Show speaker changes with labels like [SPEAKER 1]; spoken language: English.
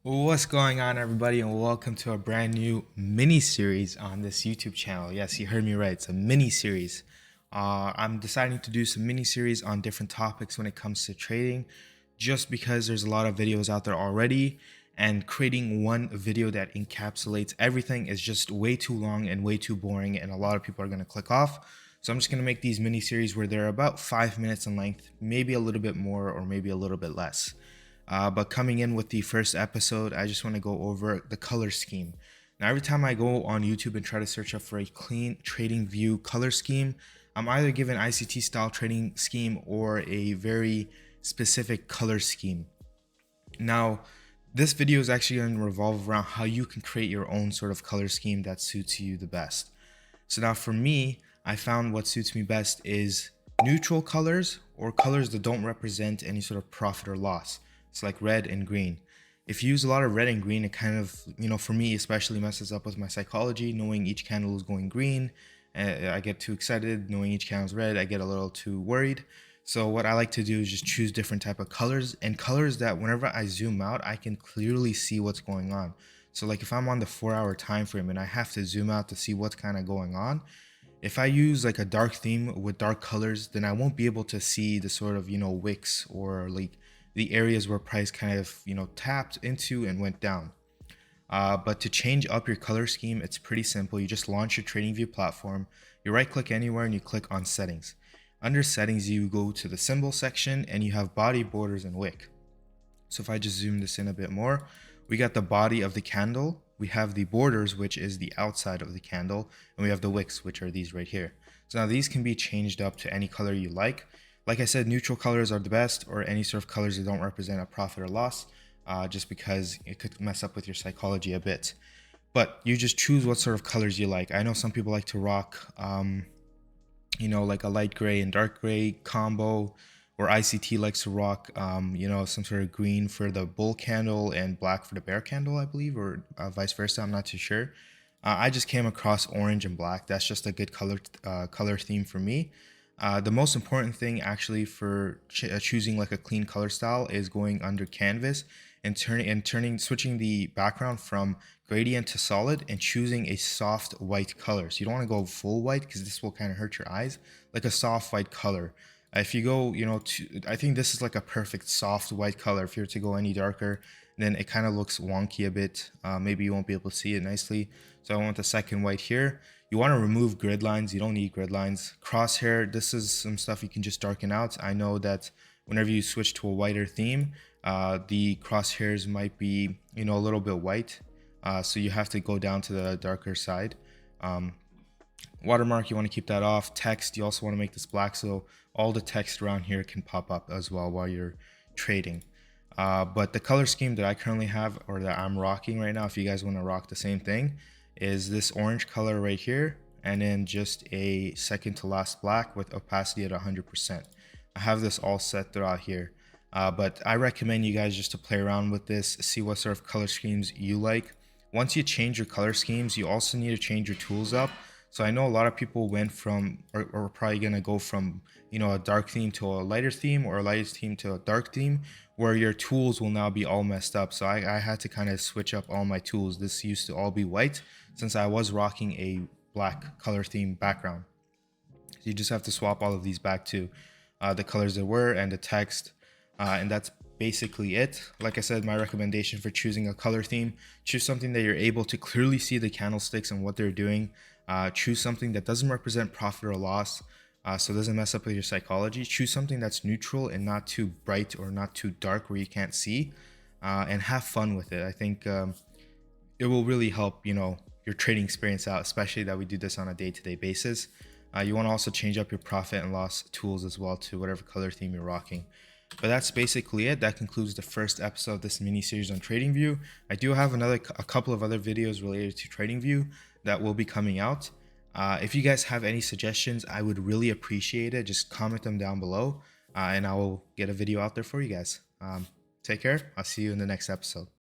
[SPEAKER 1] What's going on, everybody, and welcome to a brand new mini series on this YouTube channel. Yes, you heard me right. It's a mini series. I'm deciding to do some mini series on different topics when it comes to trading, just because there's a lot of videos out there already, and creating one video that encapsulates everything is just way too long and way too boring, and a lot of people are going to click off. So I'm just going to make these mini series where they're about 5 minutes in length, maybe a little bit more or maybe a little bit less. But coming in with the first episode, I just want to go over the color scheme. Now, every time I go on YouTube and try to search up for a clean Tradingview color scheme, I'm either given ICT style trading scheme or a very specific color scheme. Now, this video is actually going to revolve around how you can create your own sort of color scheme that suits you the best. So now for me, I found what suits me best is neutral colors or colors that don't represent any sort of profit or loss. It's like red and green. If you use a lot of red and green, it kind of, for me especially messes up with my psychology, knowing each candle is going green. I get too excited. Knowing each candle is red, I get a little too worried. So what I like to do is just choose different type of colors, and colors that whenever I zoom out, I can clearly see what's going on. So like if I'm on the 4-hour time frame and I have to zoom out to see what's kind of going on, if I use like a dark theme with dark colors, then I won't be able to see the sort of, wicks or like the areas where price kind of, tapped into and went down. But to change up your color scheme, it's pretty simple. You just launch your TradingView platform, you right click anywhere and you click on settings. Under settings, you go to the symbol section and you have body, borders, and wick. So if I just zoom this in a bit more, we got the body of the candle, we have the borders, which is the outside of the candle, and we have the wicks, which are these right here. So now these can be changed up to any color you like. Like I said, neutral colors are the best, or any sort of colors that don't represent a profit or loss, just because it could mess up with your psychology a bit. But you just choose what sort of colors you like. I know some people like to rock like a light gray and dark gray combo, or ICT likes to rock, some sort of green for the bull candle and black for the bear candle, I believe, or vice versa. I'm not too sure. I just came across orange and black. That's just a good color theme for me. The most important thing actually for choosing like a clean color style is going under canvas and switching the background from gradient to solid and choosing a soft white color. So you don't want to go full white because this will kind of hurt your eyes. Like a soft white color. If you go, I think this is like a perfect soft white color. If you were to go any darker, then it kind of looks wonky a bit. Maybe you won't be able to see it nicely. So I want the second white here. You want to remove grid lines. You don't need grid lines. Crosshair, this is some stuff you can just darken out. I know that whenever you switch to a whiter theme, the crosshairs might be, a little bit white. So you have to go down to the darker side. Watermark, you want to keep that off. Text, you also want to make this black so all the text around here can pop up as well while you're trading. But the color scheme that I currently have, or that I'm rocking right now, if you guys want to rock the same thing, is this orange color right here, and then just a second to last black with opacity at 100%. I have this all set throughout here. But I recommend you guys just to play around with this, see what sort of color schemes you like. Once you change your color schemes, you also need to change your tools up. So I know a lot of people went from, or probably going to go from, a dark theme to a lighter theme, or a lighter theme to a dark theme, where your tools will now be all messed up. So I had to kind of switch up all my tools. This used to all be white since I was rocking a black color theme background. So you just have to swap all of these back to the colors there were and the text. And that's basically it. Like I said, my recommendation for choosing a color theme, choose something that you're able to clearly see the candlesticks and what they're doing. Choose something that doesn't represent profit or loss, so it doesn't mess up with your psychology. Choose something that's neutral and not too bright or not too dark where you can't see, and have fun with it. I think it will really help, your trading experience out, especially that we do this on a day-to-day basis. You want to also change up your profit and loss tools as well to whatever color theme you're rocking. But that's basically it. That concludes the first episode of this mini series on TradingView. I do have a couple of other videos related to TradingView that will be coming out. If you guys have any suggestions, I would really appreciate it. Just comment them down below, and I will get a video out there for you guys. Take care. I'll see you in the next episode.